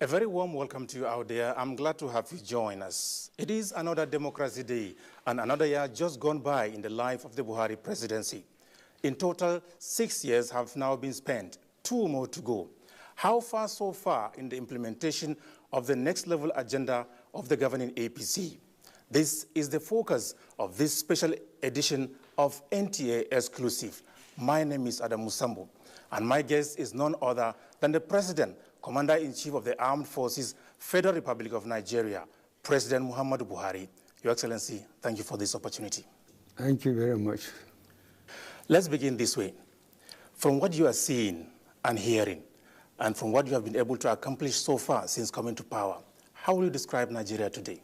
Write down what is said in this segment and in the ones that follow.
A very warm welcome to you out there. I'm glad to have you join us. It is another Democracy Day and another year just gone by in the life of the Buhari presidency. In total, 6 years have now been spent, 2 more to go. How far so far in the implementation of the next level agenda of the governing APC? This is the focus of this special edition of NTA Exclusive. My name is Adam Musambo, and my guest is none other than the President, Commander-in-Chief of the Armed Forces, Federal Republic of Nigeria, President Muhammadu Buhari. Your Excellency, thank you for this opportunity. Thank you very much. Let's begin this way. From what you are seeing and hearing, and from what you have been able to accomplish so far since coming to power, how will you describe Nigeria today?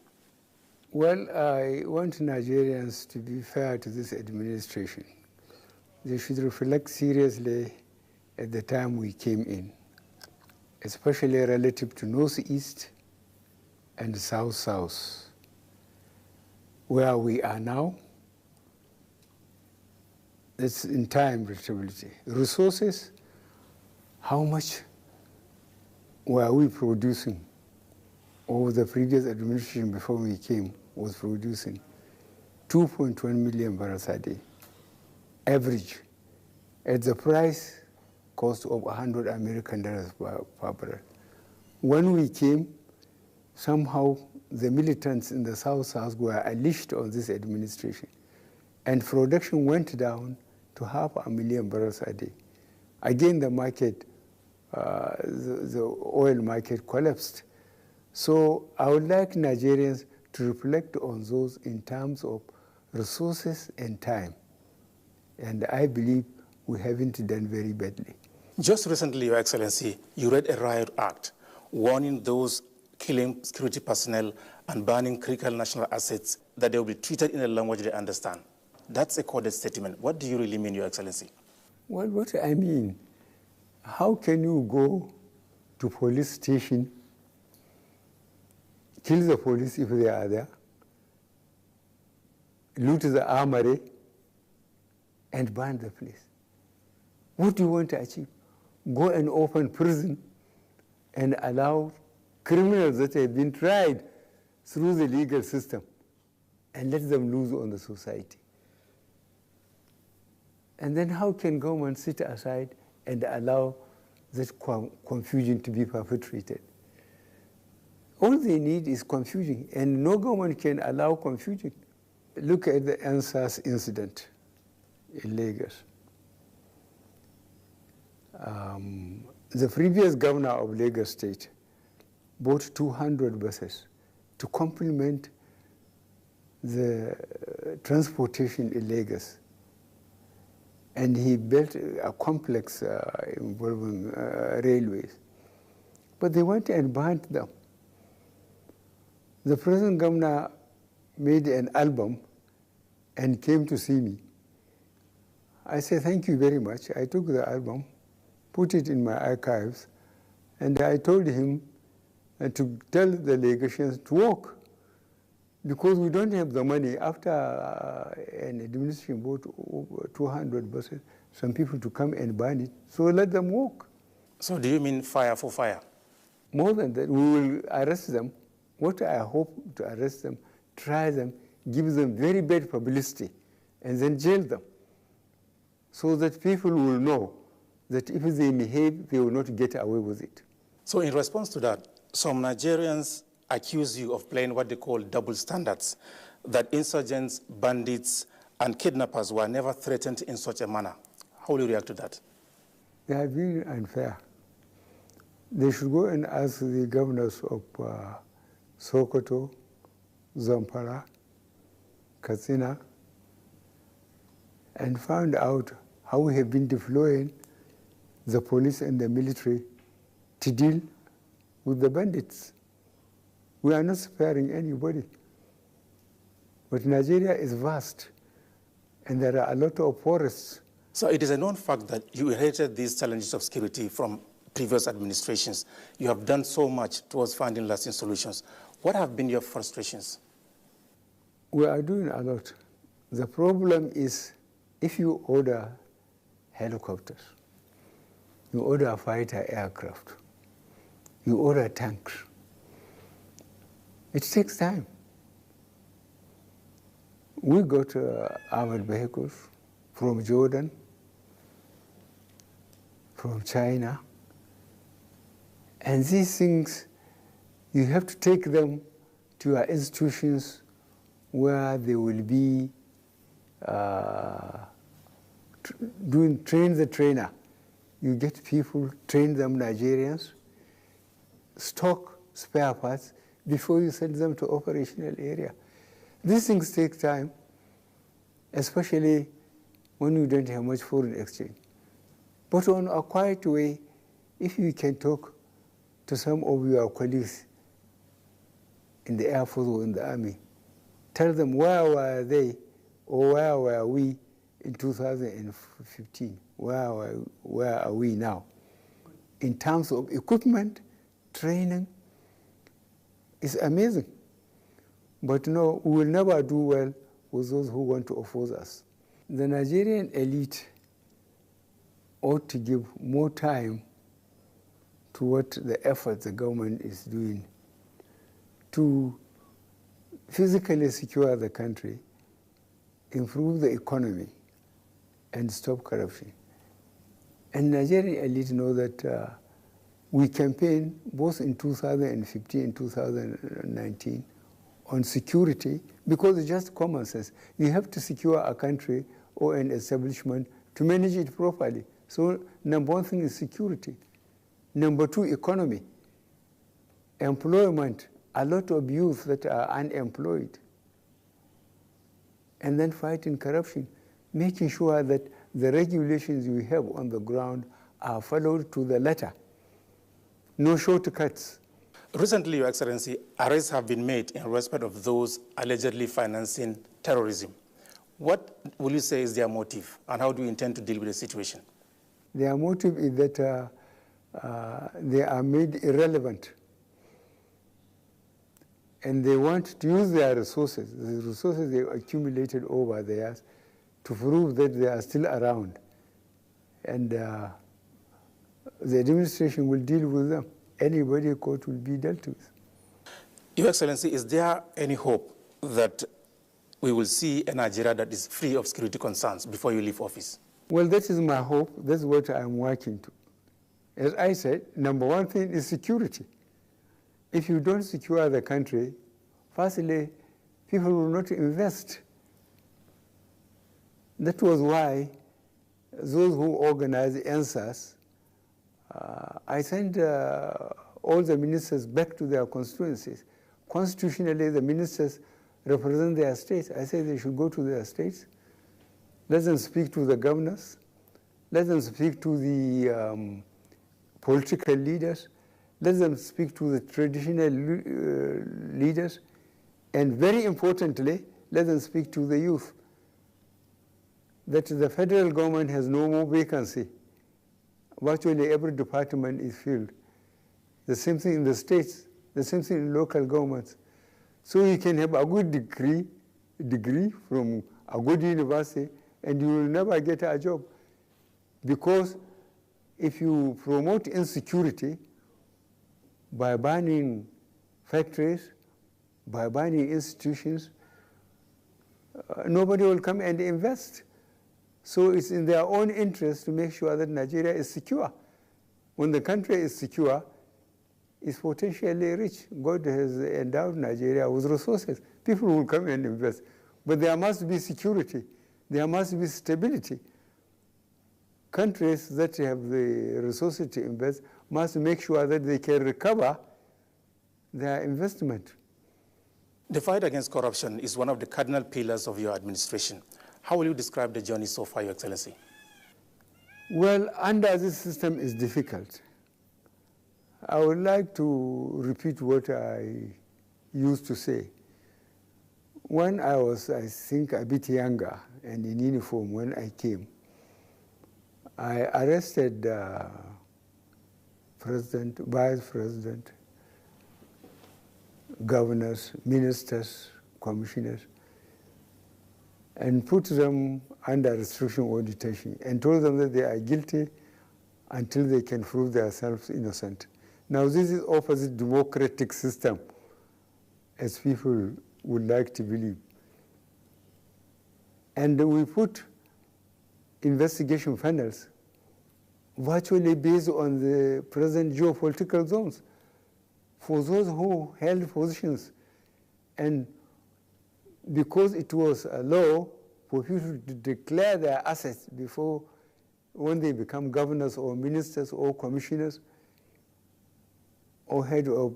Well, I want Nigerians to be fair to this administration. They should reflect seriously at the time we came in, especially relative to Northeast and South-South. Where we are now, it's in time reachability. Resources, how much were we producing? Or the previous administration before we came was producing 2.1 million barrels a day, average, at the price cost of $100 American per barrel. When we came, somehow the militants in the South were unleashed on this administration, and production went down to 500,000 barrels a day. Again, the market, the oil market collapsed. So I would like Nigerians to reflect on those in terms of resources and time. And I believe we haven't done very badly. Just recently, Your Excellency, you read a riot act warning those killing security personnel and burning critical national assets that they will be treated in a language they understand. That's a coded statement. What do you really mean, Your Excellency? Well, what I mean, how can you go to police station, kill the police if they are there, loot the armory, and burn the place? What do you want to achieve? Go and open prison and allow criminals that have been tried through the legal system and let them loose on the society. And then how can government sit aside and allow that confusion to be perpetrated? All they need is confusion, and no government can allow confusion. Look at the NSAS incident in Lagos. The previous governor of Lagos State bought 200 buses to complement the transportation in Lagos. And he built a complex involving railways. But they went and burned them. The present governor made an album and came to see me. I said, thank you very much. I took the album, put it in my archives, and I told him to tell the Lagosians to walk, because we don't have the money. After an administration bought 200 buses, some people to come and burn it, so let them walk. So do you mean fire for fire? More than that, we will arrest them. What I hope to arrest them, try them, give them very bad publicity, and then jail them, so that people will know that if they behave, they will not get away with it. So in response to that, some Nigerians accuse you of playing what they call double standards, that insurgents, bandits, and kidnappers were never threatened in such a manner. How will you react to that? They have been unfair. They should go and ask the governors of Sokoto, Zamfara, Katsina, and find out how we have been deploying the police and the military to deal with the bandits. We are not sparing anybody. But Nigeria is vast, and there are a lot of forests. So it is a known fact that you inherited these challenges of security from previous administrations. You have done so much towards finding lasting solutions. What have been your frustrations? We are doing a lot. The problem is, if you order helicopters, you order a fighter aircraft, You order tanks. It takes time. We got armored vehicles from Jordan, from China, and these things, you have to take them to your institutions where they will be train the trainer. You get people, train them, Nigerians, stock spare parts before you send them to operational area. These things take time, especially when you don't have much foreign exchange. But on a quiet way, if you can talk to some of your colleagues in the Air Force or in the Army, tell them where were they or where were we in 2015? Where are we now? In terms of equipment, training, it's amazing. But no, we will never do well with those who want to oppose us. The Nigerian elite ought to give more time to what the effort the government is doing to physically secure the country, improve the economy, and stop corruption. And Nigerian elite know that we campaigned both in 2015 and 2019 on security, because it's just common sense. You have to secure a country or an establishment to manage it properly. So number one thing is security. Number two, economy. Employment, a lot of youth that are unemployed. And then fighting corruption, making sure that the regulations we have on the ground are followed to the letter. No shortcuts. Recently, Your Excellency, arrests have been made in respect of those allegedly financing terrorism. What will you say is their motive, and how do you intend to deal with the situation? Their motive is that they are made irrelevant. And they want to use their resources, the resources they accumulated over the years, to prove that they are still around. And the administration will deal with them. Anybody caught will be dealt with. Your Excellency, is there any hope that we will see a Nigeria that is free of security concerns before you leave office? Well, that is my hope. That's what I'm working to. As I said, number one thing is security. If you don't secure the country, firstly, people will not invest. That was why those who organized answers, I sent all the ministers back to their constituencies. Constitutionally, the ministers represent their states. I say they should go to their states. Let them speak to the governors. Let them speak to the political leaders. Let them speak to the traditional leaders. And very importantly, let them speak to the youth. That the federal government has no more vacancy. Virtually every department is filled. The same thing in the states, the same thing in local governments. So you can have a good degree from a good university, and you will never get a job. Because if you promote insecurity by banning factories, by banning institutions, nobody will come and invest. So it's in their own interest to make sure that Nigeria is secure. When the country is secure, it's potentially rich. God has endowed Nigeria with resources. People will come and invest. But there must be security. There must be stability. Countries that have the resources to invest must make sure that they can recover their investment. The fight against corruption is one of the cardinal pillars of your administration. How will you describe the journey so far, Your Excellency? Well, under this system is difficult. I would like to repeat what I used to say. When I was, I think, a bit younger and in uniform when I came, I arrested President, Vice President, governors, ministers, commissioners, and put them under restriction or detention and told them that they are guilty until they can prove themselves innocent. Now this is opposite democratic system, as people would like to believe. And we put investigation panels virtually based on the present geopolitical zones for those who held positions. And because it was a law for people to declare their assets before, when they become governors or ministers or commissioners or head of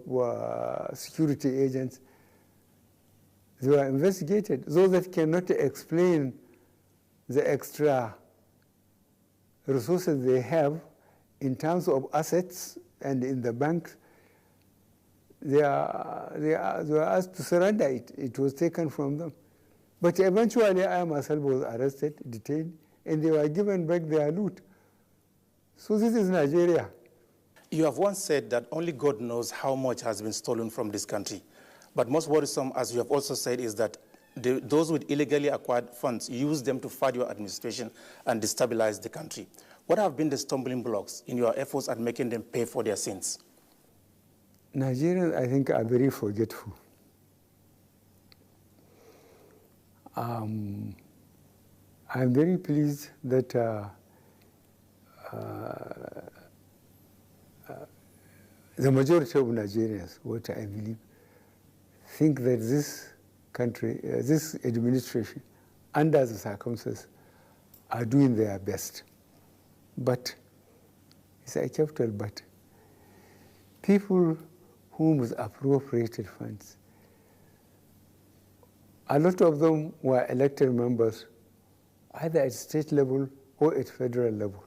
security agents, they were investigated. Those that cannot explain the extra resources they have in terms of assets and in the banks, they were asked to surrender it. It was taken from them. But eventually I myself was arrested, detained, and they were given back their loot. So this is Nigeria. You have once said that only God knows how much has been stolen from this country. But most worrisome, as you have also said, is that those with illegally acquired funds use them to fund your administration and destabilize the country. What have been the stumbling blocks in your efforts at making them pay for their sins? Nigerians, I think, are very forgetful. I'm very pleased that the majority of Nigerians, what I believe, think that this country, this administration, under the circumstances, are doing their best. But, it's a capital but, people whom was appropriated funds, a lot of them were elected members, either at state level or at federal level.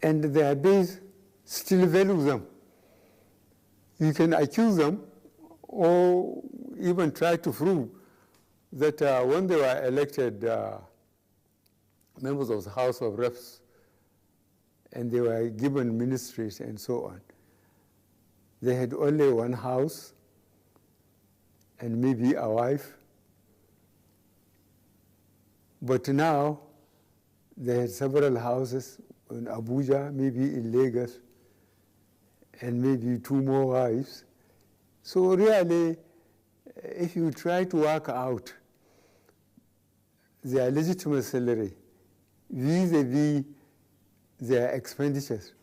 And their base still values them. You can accuse them or even try to prove that when they were elected members of the House of Reps and they were given ministries and so on, they had only one house and maybe a wife. But now they had several houses in Abuja, maybe in Lagos, and maybe 2 more wives. So really, if you try to work out their legitimate salary vis-a-vis their expenditures,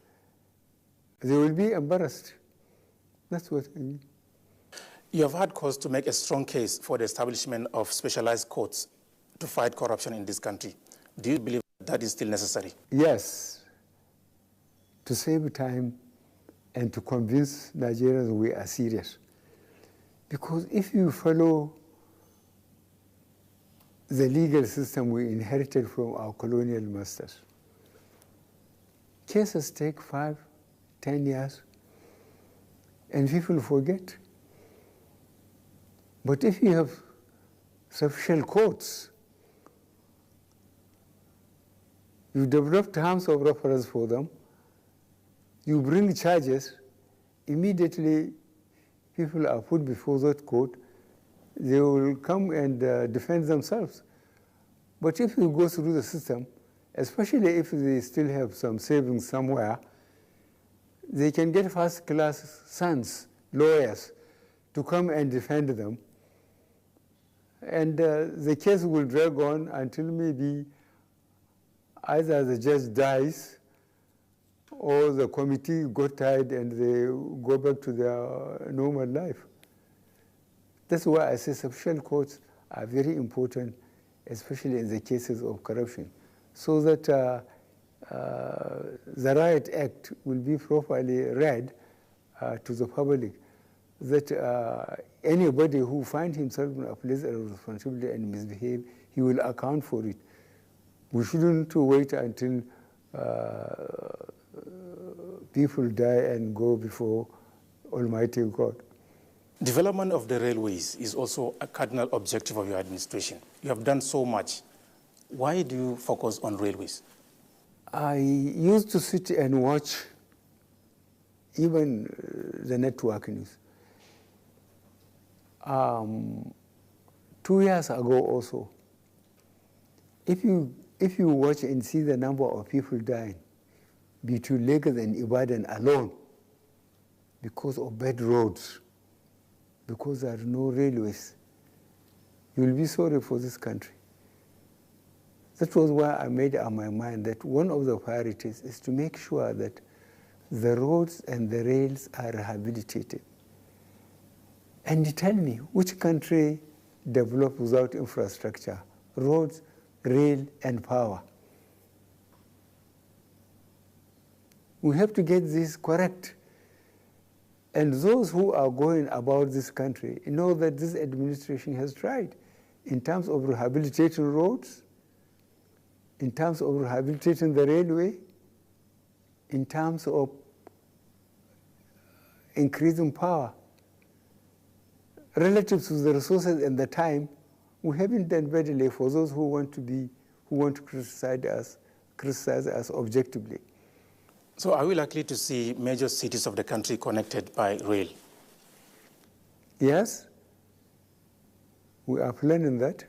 they will be embarrassed. That's what I mean. You have had cause to make a strong case for the establishment of specialized courts to fight corruption in this country. Do you believe that is still necessary? Yes, to save time and to convince Nigerians we are serious. Because if you follow the legal system we inherited from our colonial masters, cases take 5, 10 years, and people forget. But if you have sufficient courts, you develop terms of reference for them, you bring charges, immediately people are put before that court, they will come and defend themselves. But if you go through the system, especially if they still have some savings somewhere, they can get first-class sons, lawyers, to come and defend them. And the case will drag on until maybe either the judge dies or the committee got tired and they go back to their normal life. That's why I say sufficient courts are very important, especially in the cases of corruption, so that the Riot Act will be properly read to the public, that anybody who finds himself in a place of responsibility and misbehave, he will account for it. We shouldn't wait until people die and go before Almighty God. Development of the railways is also a cardinal objective of your administration. You have done so much. Why do you focus on railways? I used to sit and watch even the network news. 2 years ago also, if you watch and see the number of people dying, between Lagos and Ibadan alone because of bad roads, because there are no railways. You will be sorry for this country. That was why I made up my mind that one of the priorities is to make sure that the roads and the rails are rehabilitated. And tell me, which country developed without infrastructure, roads, rail, and power? We have to get this correct. And those who are going about this country know that this administration has tried in terms of rehabilitating roads, in terms of rehabilitating the railway, in terms of increasing power. Relative to the resources and the time, we haven't done badly for those who want to criticize us objectively. So are we likely to see major cities of the country connected by rail? Yes, we are planning that.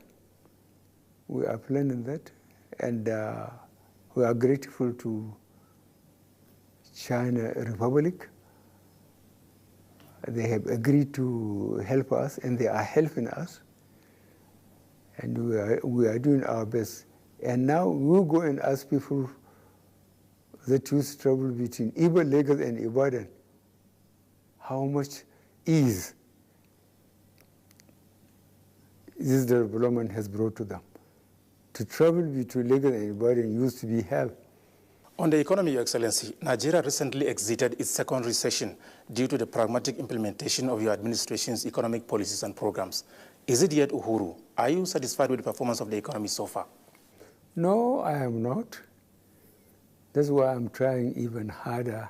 We are planning that. And we are grateful to China Republic. They have agreed to help us, and they are helping us. And we are doing our best. And now we'll go and ask people that used to travel between even Lagos and Ibadan, how much ease this development has brought to them. To travel between Lagos and Ibadan used to be hell. On the economy, Your Excellency, Nigeria recently exited its second recession due to the pragmatic implementation of your administration's economic policies and programs. Is it yet Uhuru? Are you satisfied with the performance of the economy so far? No, I am not. That's why I'm trying even harder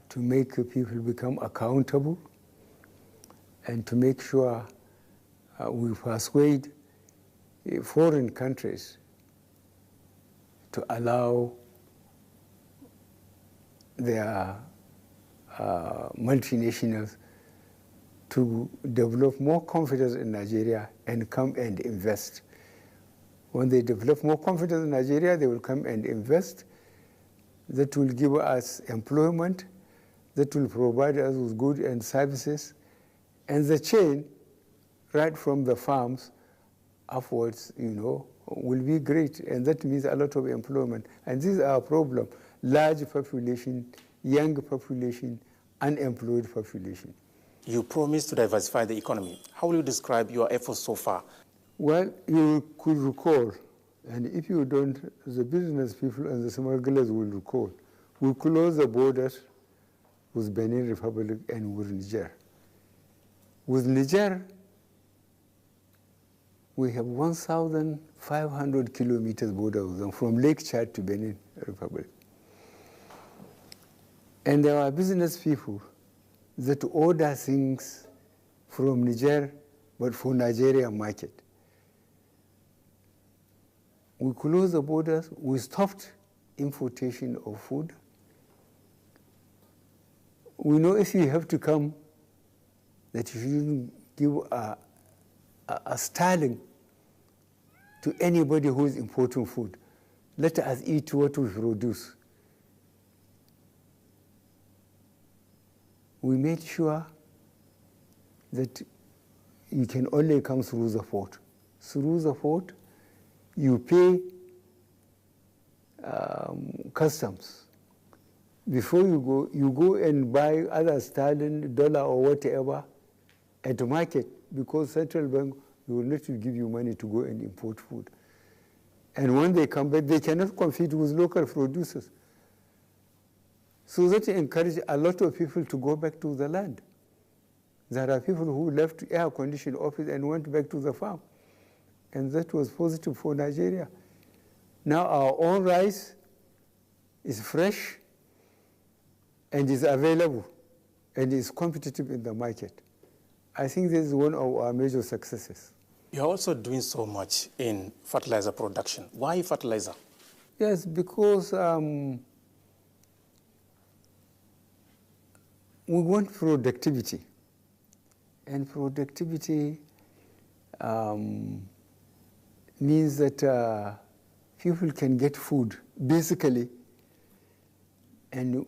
to make people become accountable and to make sure we persuade foreign countries to allow their multinationals to develop more confidence in Nigeria and come and invest. When they develop more confidence in Nigeria, they will come and invest. That will give us employment, that will provide us with goods and services, and the chain, right from the farms upwards, will be great, and that means a lot of employment. And this is our problem: large population, young population, unemployed population. You promised to diversify the economy. How will you describe your efforts so far? Well, you could recall, and if you don't, the business people and the smugglers will recall, we closed the borders with Benin Republic and with Niger. With Niger, we have 1,500 kilometers border with them, from Lake Chad to Benin Republic. And there are business people that order things from Niger, but for Nigerian market. We closed the borders, we stopped importation of food. We know if you have to come, that you shouldn't give a sterling to anybody who is importing food. Let us eat what we produce. We made sure that you can only come through the port. Through the port, you pay customs. Before you go and buy other sterling, dollar, or whatever at the market, because central bank will not give you money to go and import food. And when they come back, they cannot compete with local producers. So that encourages a lot of people to go back to the land. There are people who left air-conditioned office and went back to the farm. And that was positive for Nigeria. Now our own rice is fresh and is available and is competitive in the market. I think this is one of our major successes. You're also doing so much in fertilizer production. Why fertilizer? Yes, because we want productivity. And productivity means that people can get food, basically, And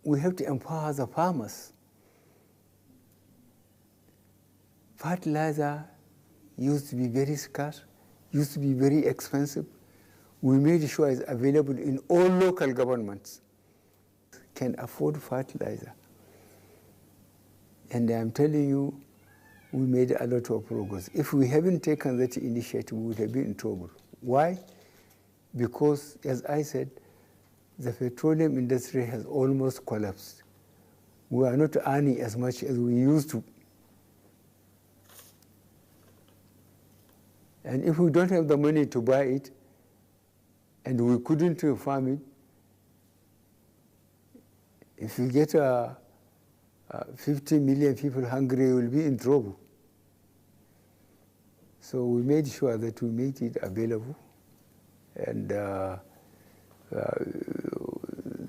we have to empower the farmers. Fertilizer used to be very scarce, used to be very expensive. We made sure it's available in all local governments can afford fertilizer. And I'm telling you, we made a lot of progress. If we haven't taken that initiative, we would have been in trouble. Why? Because, as I said, the petroleum industry has almost collapsed. We are not earning as much as we used to. And if we don't have the money to buy it, and we couldn't farm it, if we get 50 million people hungry, we'll be in trouble. So we made sure that we made it available, and the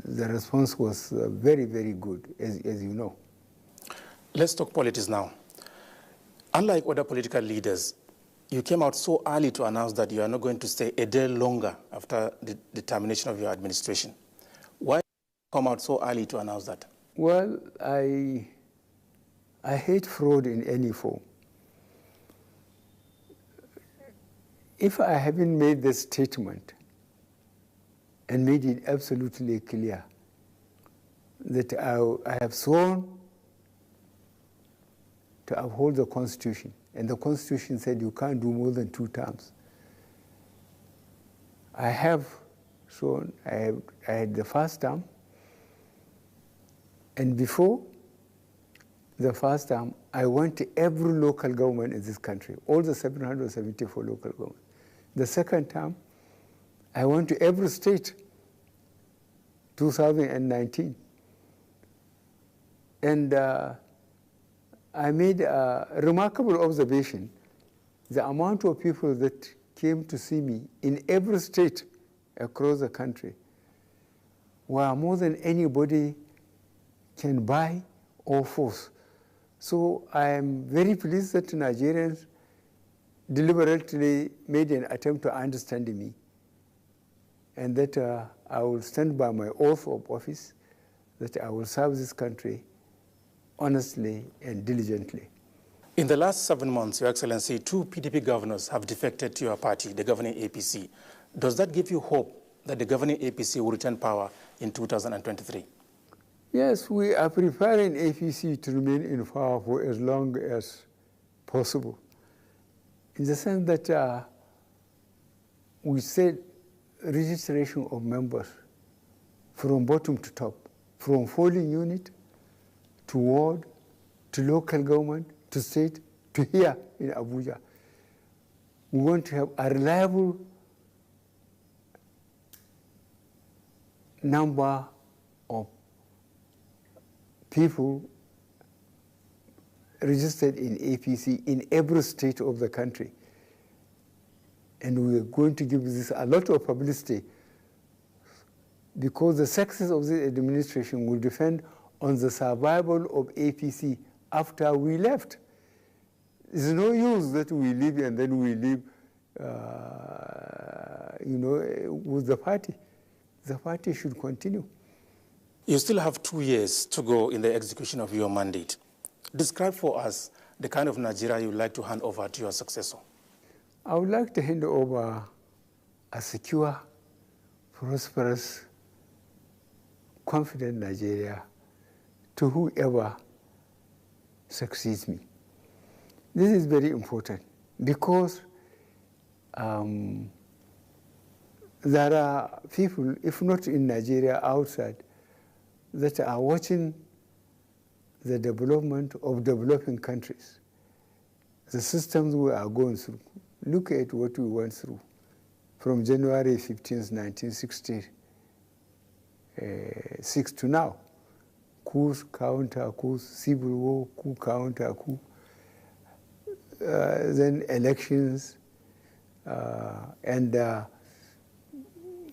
response was very, very good, as you know. Let's talk politics now. Unlike other political leaders, you came out so early to announce that you are not going to stay a day longer after the termination of your administration. Why come out so early to announce that? Well, I hate fraud in any form. If I haven't made this statement and made it absolutely clear that I have sworn to uphold the Constitution, and the Constitution said you can't do more than 2 terms. I have sworn. I had the first term, and before the first term, I went to every local government in this country, all the 774 local governments. The second term, I went to every state, 2019. And I made a remarkable observation. The amount of people that came to see me in every state across the country were more than anybody can buy or force. So I am very pleased that Nigerians deliberately made an attempt to understand me, and that I will stand by my oath of office, that I will serve this country honestly and diligently. In the last 7 months, Your Excellency, 2 PDP governors have defected to your party, the governing APC. Does that give you hope that the governing APC will return power in 2023? Yes, we are preparing APC to remain in power for as long as possible, in the sense that we said registration of members from bottom to top, from polling unit to ward, to local government, to state, to here in Abuja. We want to have a reliable number of people registered in APC in every state of the country. And we are going to give this a lot of publicity, because the success of this administration will depend on the survival of APC after we left. There's no use that we leave and then we leave, with the party. The party should continue. You still have 2 years to go in the execution of your mandate. Describe for us the kind of Nigeria you would like to hand over to your successor. I would like to hand over a secure, prosperous, confident Nigeria to whoever succeeds me. This is very important, because there are people, if not in Nigeria, outside, that are watching the development of developing countries, the systems we are going through. Look at what we went through from January 15th, 1966 to now. Coups, counter-coups, civil war, coup, counter-coup, then elections, and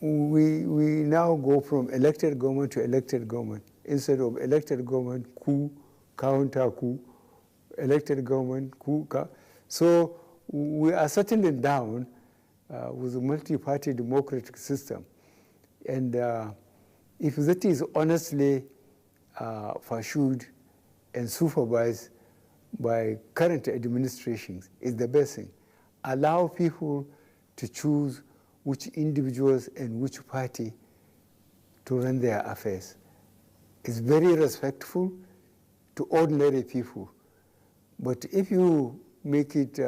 we now go from elected government to elected government. Instead of elected government, coup, counter-coup, elected government, coup. So we are settling down with a multi-party democratic system. And If that is honestly pursued and supervised by current administrations, is the best thing. Allow people to choose which individuals and which party to run their affairs. It's very respectful to ordinary people. But if you make it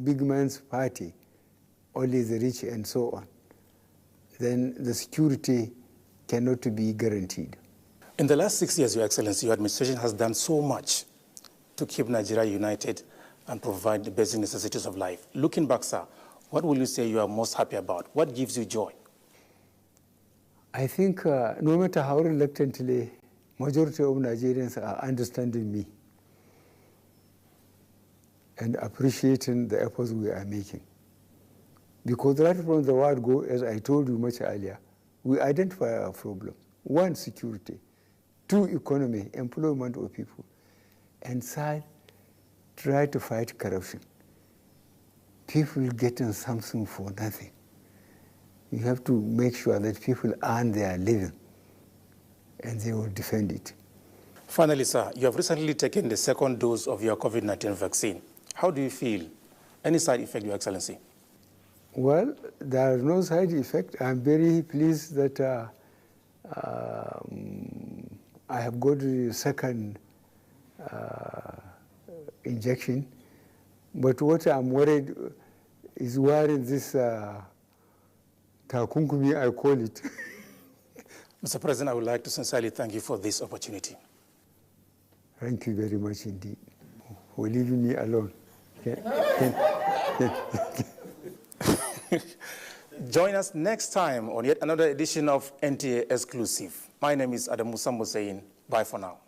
big man's party, only the rich and so on, then the security cannot be guaranteed. In the last 6 years, Your Excellency, your administration has done so much to keep Nigeria united and provide the basic necessities of life. Looking back, sir, what will you say you are most happy about? What gives you joy? I think no matter how reluctantly, majority of Nigerians are understanding me and appreciating the efforts we are making. Because right from the word go, as I told you much earlier, we identify our problem. 1, security. 2, economy, employment of people. And 3, try to fight corruption. People getting something for nothing. You have to make sure that people earn their living and they will defend it. Finally, sir, you have recently taken the second dose of your COVID-19 vaccine. How do you feel? Any side effect, Your Excellency? Well, there are no side effect. I'm very pleased that I have got the second injection. But what I'm worried is wearing this takunkumi, I call it. Mr. President, I would like to sincerely thank you for this opportunity. Thank you very much indeed for leaving me alone. Join us next time on yet another edition of NTA Exclusive. My name is Adam Musambo saying bye for now.